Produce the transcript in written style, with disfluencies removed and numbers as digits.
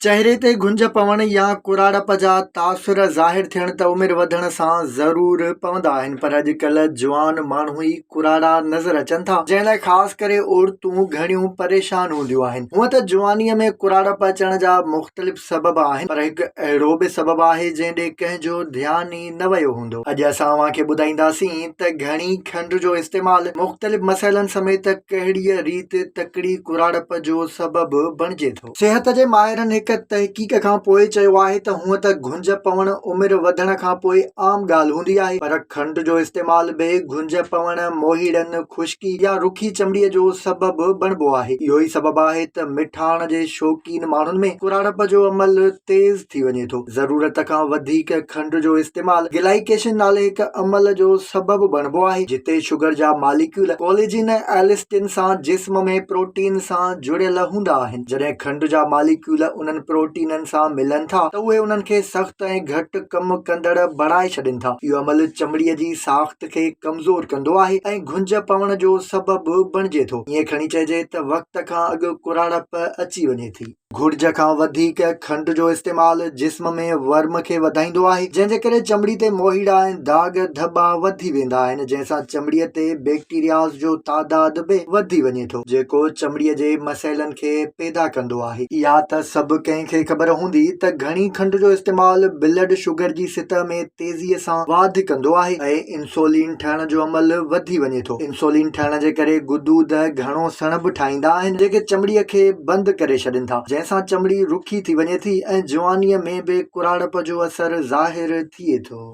चेहरे ते घुंज पवण या कुराड़प जा तासुर ज़ाहिर थियण त उमिरि वधण सां ज़रूर पवंदा आहिनि, पर अॼुकल्ह जवान माण्हू ई कुराड़ा नज़र अचनि था, जंहिं लाइ ख़ासि करे औरतूं घणियूं परेशान हूंदियूं आहिनि। हूअं त जवानीअ में कुराड़प अचण जा मुख़्तलिफ़ सबब आहिनि, पर हिकु अहिड़ो बि सबब आहे जंहिं ॾे कंहिंजो ध्यानु ई न वियो हूंदो। अॼु असां अव्हांखे ॿुधाईंदासीं त घणी खंड जो इस्तेमालु मुख़्तलिफ़ मसइलनि समेत कहिड़ीअ रीति तकड़ी कुराड़प जो सबब बणिजे थो। सिहत जे माहिरनि हिकु तहक़ीक़ खां पोइ चयो आहे त हूअं त घुंज पवण उमिरि वधण खां पोइ आम ॻाल्हि हूंदी आहे, पर खंड जो इस्तेमाल बि घुंज पवण, मोहीड़नि, खुश्की या रुखी चमड़ीअ जो सबब बणिबो आहे। इहो ई सबब आहे त मिठाण जे शौक़ीन माण्हुनि में कुराड़प जो अमल तेज़ थी वञे थो। ज़रूरत खां वधीक खंड जो इस्तेमाल ग्लाइकेशन नाले हिकु अमल जो सबब बणिबो आहे, जिते शुगर जा मालिक्यूल कोलेजिन ऐं एलिस्टिन सां जिस्म में प्रोटीन सां जुड़ियल हूंदा आहिनि। जॾहिं खंड जा मालिक्यूल उन्हनि प्रोटीननि सां मिलनि था त उहे उन्हनि खे सख़्त ऐं घटि कमु कंदड़ बणाए छॾनि था। इहो अमल चमड़ीअ जी साख़्त खे कमज़ोर कंदो आहे ऐं घुंज पवण जो सबब बणिजे थो। ईअं खणी चइजे त वक़्त खां अॻु कुराड़प अची वञे थी। घुर्ज खां वधीक खंड जो इस्तेमाल जिस्म में वर्म खे वधाईंदो आहे, जंहिंजे करे चमड़ी ते मोहीड़ा ऐं दाग धब्बा वधी वेंदा आहिनि, जंहिंसां चमड़ीअ ते बैक्टीरियाज़ जो तादाद बि वधी वञे थो, जेको चमड़ीअ जे मसइलनि खे पैदा कंदो आहे। इहा त सभु कंहिंखे ख़बर हूंदी त घणी खंड जो इस्तेमाल ब्लड शुगर जी सतह में तेज़ीअ सां वाधि कंदो आहे ऐं इंसुलिन ठहण जो अमल वधी वञे थो। इंसुलिन ठहण जे करे गुदूद घणो सणभ ठाहींदा आहिनि, जेके चमड़ीअ खे बंदि करे छॾनि था, जंहिंसां चमड़ी रुखी थी वञे थी ऐं जवानीअ में बि कुराड़प जो असर ज़ाहिर थिए थो।